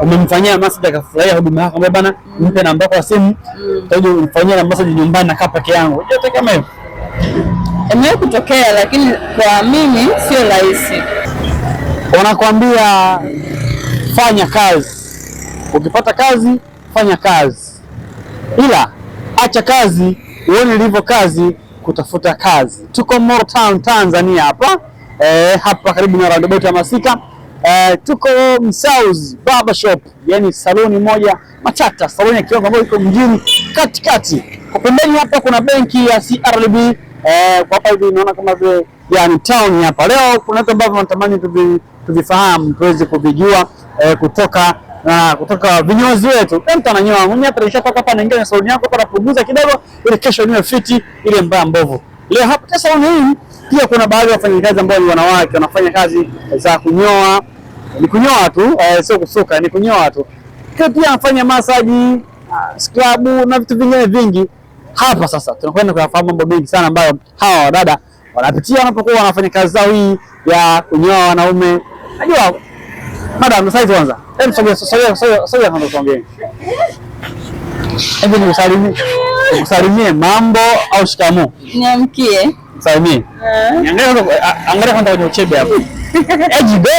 umemfanyia massage akafurahia huduma yako, ambaye bana mpe namba yako ya simu, utaje umfanyie massage nyumbani na kaa peke yangu. Je, kama hiyo imewahi kutokea, lakini kwa mimi sio rahisi. Wanakuambia fanya kazi, ukipata kazi fanya kazi, ila acha kazi uone ilivyo kazi kutafuta kazi. Tuko Moro Town Tanzania hapa hapa karibu na roundabout ya Masika. Tuko Msauzi Barber Shop, yani saloni moja matata, saloni ya kiwango ambayo iko mjini katikati. Kwa pembeni hapa kuna benki ya CRDB. Kwa hapa hivi naona kama vile yani town hapa. Leo kuna vitu ambavyo natamani tuvifahamu, tuweze kuvijua kutoka vinyozi wetu. Mtu ananyoa mwenyewe hapa, nishatoka hapa naingia na saloni yako hapa napunguza kidogo ili kesho niwe fiti ile mbaya mbovu. Leo hapa saloni hii pia kuna baadhi ya wafanyakazi ambao ni wanawake wanafanya kazi za kunyoa. Ni kunyoa tu, sio kusuka, ni kunyoa tu. Pia anafanya massage, scrub na vitu vingine vingi. Hapa sasa tunakwenda kuyafahamu mambo mengi sana ambayo hawa wadada wanapitia wanapokuwa wanafanya kazi zao hii ya kunyoa wanaume. Najua madam, sasa kwanza hebu sogea kwanza tuongee. Hebu nikusalimie mambo au shikamoo? Niamkie. Salimie. Angalia kwanza kwenye uchebe hapo. Ejido.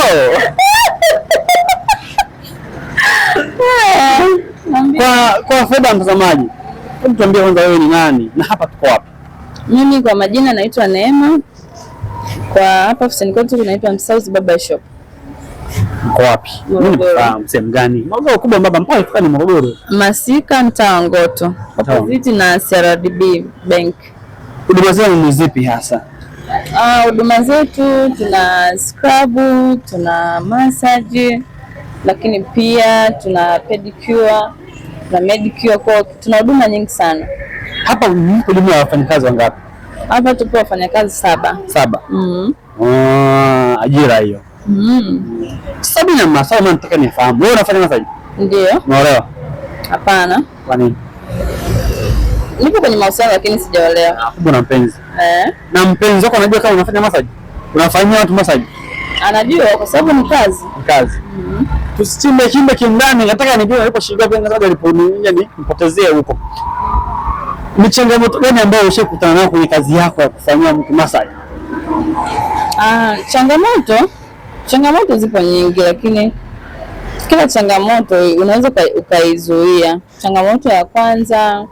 Kwa faida mtazamaji, hebu tuambie kwanza wewe ni nani na hapa tuko wapi? Mimi kwa majina naitwa Neema. Kwa hapa ofisini kwetu kunaitwa Msauzi Barber Shop. Mko wapi? Mimi sehemu gani? Morogoro kubwa baba, mpaka ifika ni Morogoro. Masika, mtaa Ngoto. Opposite na CRDB Bank. Huduma zenu ni zipi hasa? Huduma zetu tuna scrub, tuna massage, lakini pia tuna pedicure na medicure, kwa tuna huduma nyingi sana. Hapa huduma ya wafanyakazi wangapi? Hapa tupo wafanyakazi 7. 7. Ajira hiyo. Sabina masaa nataka nifahamu. Wewe unafanya massage? Ndio. Unaolewa? Hapana. Kwa nini? Nipo kwenye mahusiano lakini sijaolewa. Kumbe na mpenzi. Na mpenzi wako anajua kama unafanya massage? Unafanyia watu massage? Anajua kwa sababu ni kazi. Kazi. Tusichimbe kindani, nataka nijue alipo shilingi ngapi ngapi aliponia ni mpotezee huko. Ni changamoto gani ambayo ushakutana nayo kwenye kazi yako ya kufanyia mtu massage? Changamoto zipo nyingi, lakini kila changamoto unaweza ukaizuia. Changamoto ya kwanza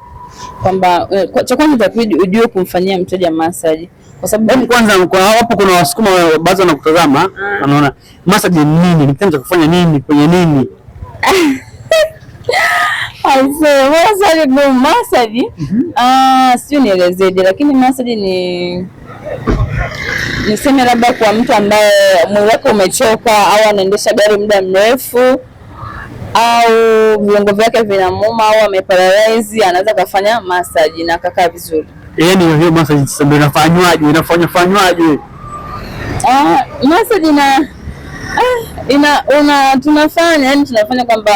kwamba cha kwanza itabidi ujue kumfanyia mteja massage, kwa sababu kwanza kwa hapo kuna wasukuma baadhi wanakutazama wanaona massage ni nini, ni kitendo cha kufanya nini kwenye nini. Massage sio nielezeje, lakini massage niseme labda kwa mtu ambaye mwili wake umechoka au anaendesha gari muda mrefu au viungo vyake vinamuuma au ameparalyze, anaweza kufanya massage na akakaa vizuri. Yaani hiyo massage sasa ndio inafanywaje? Massage tunafanya yani tunafanya kwamba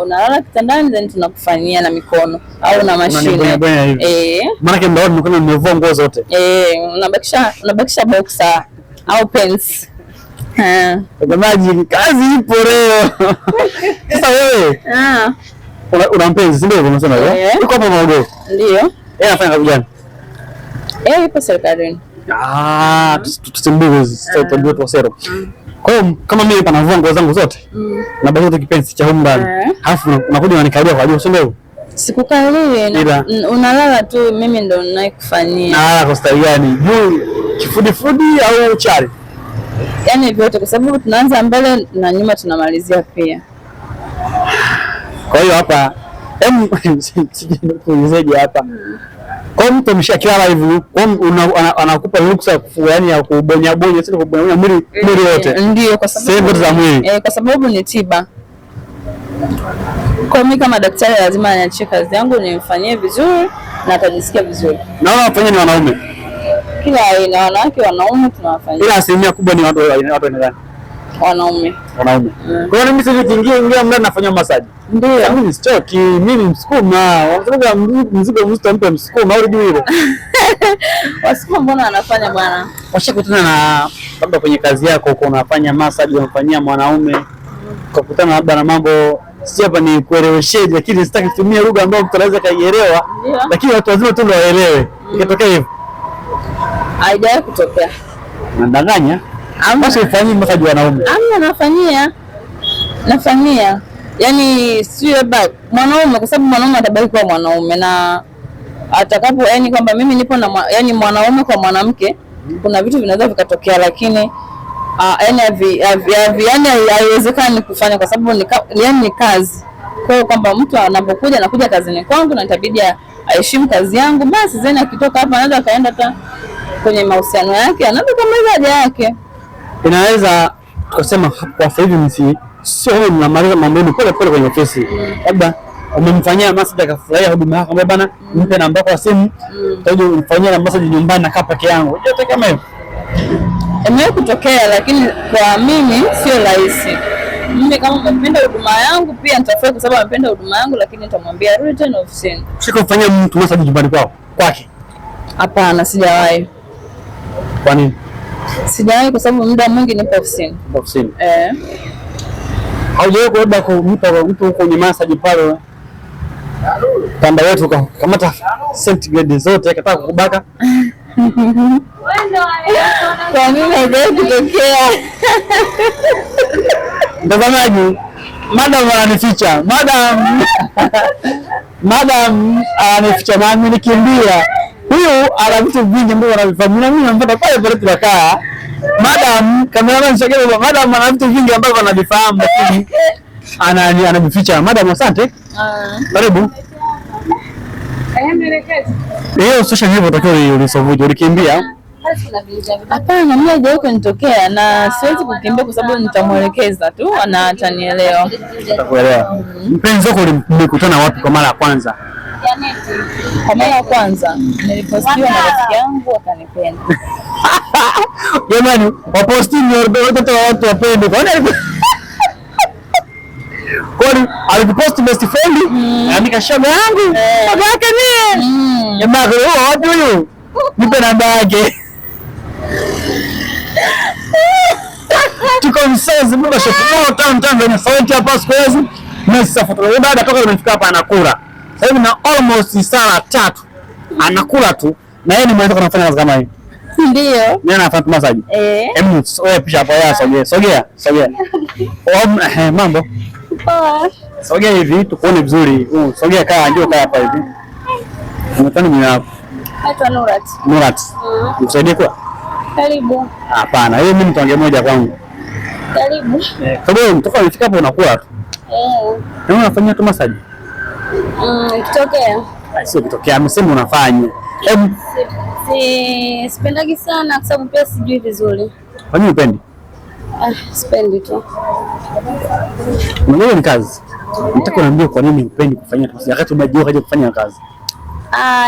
unalala kitandani then tunakufanyia na mikono au na mashine. Maana yake ndio mikono imevua nguo zote. Unabakisha boxer au pants. Mtazamaji, kazi ipo leo. Sasa wewe una mpenzi si ndio unasema hivyo? Uko hapa Morogoro? Ndio. Yeye anafanya kazi gani? Yupo serikalini. Tusimbuze tutamjua tu Wasero. Kwa hiyo kama mimi hapa navua nguo zangu zote na bado kipenzi cha huko ndani. Alafu unakuja unanikalia kwa juu, sio ndio? Sikukalie, unalala tu, mimi ndo ninayekufanyia. Kwa staili gani? Juu kifudifudi au chali? Yaani vyote, kwa sababu tunaanza mbele na nyuma tunamalizia pia. Kwa hiyo hapa sijui hapa. Kwa mtu mshakiwa hivi, anakupa ruksa yani ya kubonya bonya, sio kubonya mwili wote. Ndio, kwa sababu sehemu za mwili. Kwa sababu ni tiba. Kwa mimi kama daktari lazima niachie kazi yangu nimfanyie vizuri na atajisikia vizuri. Na wanafanya ni wanaume? Kila aina, wanawake, wanaume tunawafanyia. Ila asilimia kubwa ni watu wanadhani wanaume. Kwa hiyo mimi sisi ingia mndani nafanya massage. Ndio. Mimi sichoki, mimi Msukuma. Wanasema mzigo mzito mpe Msukuma au juu hilo. Wasukuma mbona wanafanya bwana? Washakutana na labda kwenye kazi yako uko unafanya massage unafanyia mwanaume. kukutana labda na mambo sio hapa ni kuelewesheje, lakini sitaki kutumia lugha ambayo mtu anaweza kaielewa, lakini watu wazima tu ndio waelewe. Ikitokea hivyo haijawahi kutokea. Nadanganya basi ufanyie masaji wanaume. Nafanyia yani sio labda mwanaume, kwa sababu mwanaume atabaki kuwa mwanaume na atakapo, yani kwamba mimi nipo na yani mwanaume kwa mwanamke, kuna vitu vinaweza vikatokea, lakini yani haiwezekani kufanya kwa sababu ni kazi. Kwa hiyo kwamba mtu anakuja kazini kwangu na itabidi aheshimu kazi yangu, basi zeni akitoka hapa anaweza akaenda hata kwenye mahusiano yake, anaweza kumaliza haja yake. Inaweza tukasema kwa sasa hivi sio wewe mnamaliza mambo yenu pole pole kwenye ofisi, labda umemfanyia massage akafurahia huduma yako, mbona bana mpe namba yako ya simu, utaje umfanyia massage nyumbani na kaa peke yangu. Yote kama hiyo imewahi kutokea, lakini kwa mimi sio rahisi. Mimi kama napenda huduma yangu pia nitafurahi kwa sababu napenda huduma yangu, lakini nitamwambia return ofisini. Siko kufanyia mtu massage nyumbani kwake? Hapana, sijawahi. Kwa nini? Sijawahi kwa sababu muda mwingi nipo ofisini. Ofisini. Haujawahi kuenda kumpa mtu huko kwenye massage pale panda wetu kamata centigrade zote akataka kukubaka? Kwa nini haijawahi kutokea? Mtazamaji, madam ananificha. Madam ananificha na mimi nikimbia. Huyu ana vitu vingi ambavyo anavifahamu na mimi nampata pale pale tunakaa. Madam cameraman shagelo, madam ana vitu vingi ambavyo anavifahamu lakini anavificha. Madam, asante. Karibu. Hiyo social hivyo utakiwa ulisovuje, ulikimbia? Hapana, mimi haijawahi kunitokea na siwezi kukimbia kwa sababu nitamwelekeza tu na atanielewa. Atakuelewa. Mpenzi wako mlikutana wapi kwa mara ya kwanza? Kwa mara ya kwanza nilipostiwa na rafiki yangu akanipenda. Jamani, wapostingi watu wapende. Kwani alikuposti best friend? Andika shoga yangu. Shoga yake ni. Jamani, wapi huyu? Nipe namba yake. Tuko msezi mbona shofu Tanzania sauti hapa siku hizi. Mesa foto baada toka nimefika hapa anakula. Sasa hivi na almost saa 3 anakula tu na yeye ni mwanzo anafanya kazi kama hii. Ndio. Mimi nafanya massage. Hebu wewe pisha hapo ya sogea. Mambo. Poa. Sogea hivi tukuone vizuri. Sogea njoo kaa hapa hivi. Unataka nini hapo? Naitwa Nurat. Nikusaidie kwa? Karibu. Hapana, hiyo mimi nitange moja kwangu. Karibu. Sababu mtoka umefika hapo unakula tu. Na unafanyia tu massage? Ikitokea. Sio ikitokea, amesema unafanya. Sipendagi sana kwa sababu pia sijui vizuri. Kwa nini upendi? Sipendi tu. Unajua ni kazi. Nataka uniambie kwa nini upendi kufanya kazi wakati unajua kaje kufanya kazi.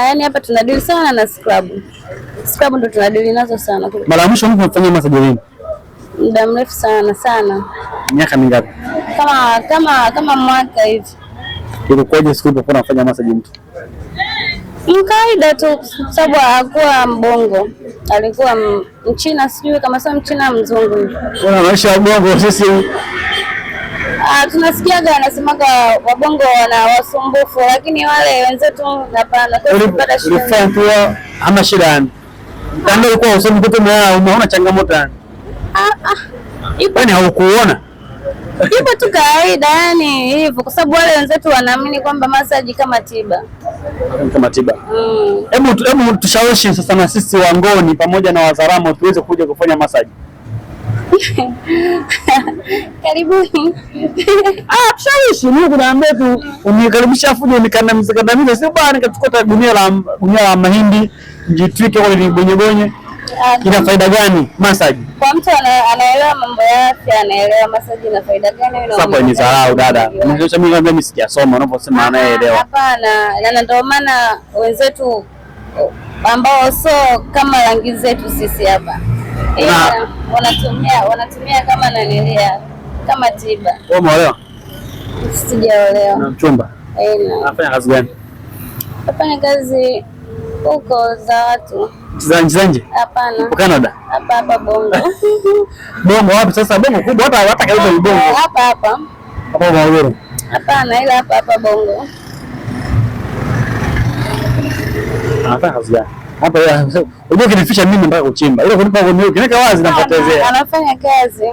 Yani hapa tunadili sana na scrub. Scrub ndo tunadili nazo sana. Mara ya mwisho unafanya massage lini? Muda mrefu sana. Miaka mingapi? Kama mwaka hivi. Ilikuwaje siku ile unafanya massage mtu? Kawaida tu sababu hakuwa mbongo. Alikuwa Mchina, sijui kama sio Mchina, mzungu hivi. Kuna maisha ya bongo sisi. Tunasikiaga anasemaga wabongo wana wasumbufu, lakini wale wenzetu hapana. Kwa hiyo tupata shida. Ama shida yani. Ndio ulikuwa usome mtoto umeona changamoto yani. Yaani haukuona? Ipo tu kawaida yani hivyo, kwa sababu wale wenzetu wanaamini kwamba massage kama tiba. Kama tiba. Hebu tushawishi sasa na sisi Wangoni pamoja na Wazaramo tuweze kuja kufanya massage. Karibuni. Tushawishi Mungu naambia tu unikaribisha fujo nikandamiza sio bwana nikachukua gunia la mahindi jitwike wale ni bonye. Ina faida gani massage? Kwa mtu anaelewa mambo ya afya, anaelewa massage ina faida gani. Sasa ni dharau dada. Unajua mimi sijasoma unaposema anaelewa. Hapana, na ndio maana wenzetu ambao sio kama rangi zetu sisi hapa. Wanatumia kama nanilia kama tiba. Wewe umeolewa? Sijaolewa. Na mchumba? Anafanya kazi gani? Anafanya kazi huko za watu. Zanje? Hapana. Uko Canada? Hapa Bongo. Bongo wapi sasa? Bongo kubwa hata karibu ni Bongo. Hapa. Hapa Morogoro? Hapana, ila hapa Bongo. Anafanya kazi gani? Hapa unajua kinificha mimi nataka kuchimba. Ile kunipa wewe kineka wazi napotezea. Anafanya kazi.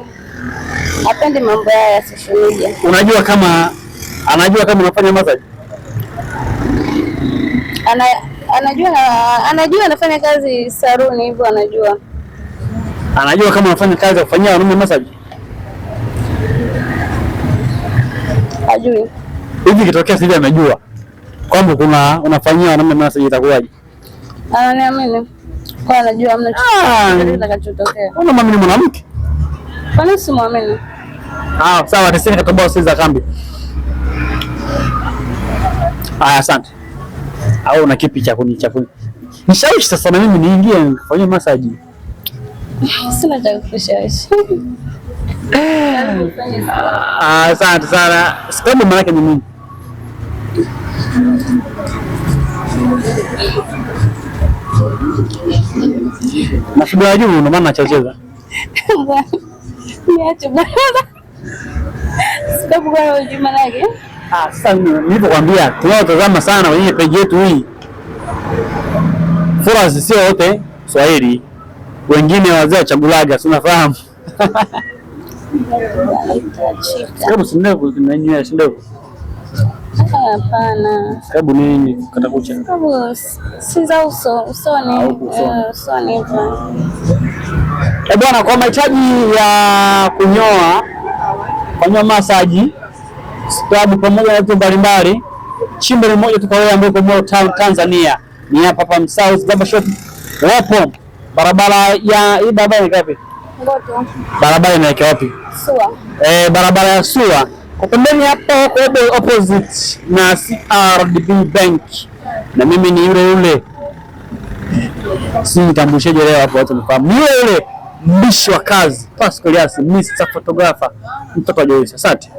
Hapendi mambo haya ya social media. Unajua kama unafanya massage? Anajua anafanya kazi saluni hivyo anajua. Anajua kama unafanya kazi ya kufanyia wanaume massage? Hajui. Hivi kitokea sisi amejua kwamba unafanyia wanaume massage itakuwaje? Ananiamini. Kwa anajua hamna chochote kitakachotokea. Unamwamini mwanamke? Kwa nini simwamini? Sawa, tisini katoboa sisi za kambi. Asante. Au una kipi cha kuni? Nishawishi sasa na mimi niingie nifanyie massage. Sina cha kushawishi. Asante sana. Scrub maana yake ni nini? Nasubiri juu ndio maana nacheza. Niache bwana. Scrub kwa hiyo maana yake? Sasa nilipokuambia tunaotazama sana kwenye page yetu hii. Followers sio wote Swahili. Wengine wazee wa Chagulaga, si unafahamu? Sababu si ndevu zinanywea, si ndevu? Hapana. Sababu nini kata kucha? Sababu si za usoni. Usoni hivyo. Bwana, kwa mahitaji ya kunyoa massage, scrub pamoja na vitu mbalimbali, chimbo ni moja tu kwa wewe ambaye uko Moro Town Tanzania. Ni hapa Msauzi Barber Shop. Wapo barabara ya hii barabara ni wapi? Ngoto. Barabara inaelekea wapi? Sua. Barabara ya Sua. Kwa pembeni hapo kwa opposite na CRDB Bank. Na mimi ni yule. Si nitambulishaje leo hapo watu nifahamu. Yule mbishi wa kazi, Pascal Yasi, Mr. Photographer, mtoto wa Joyce. Asante.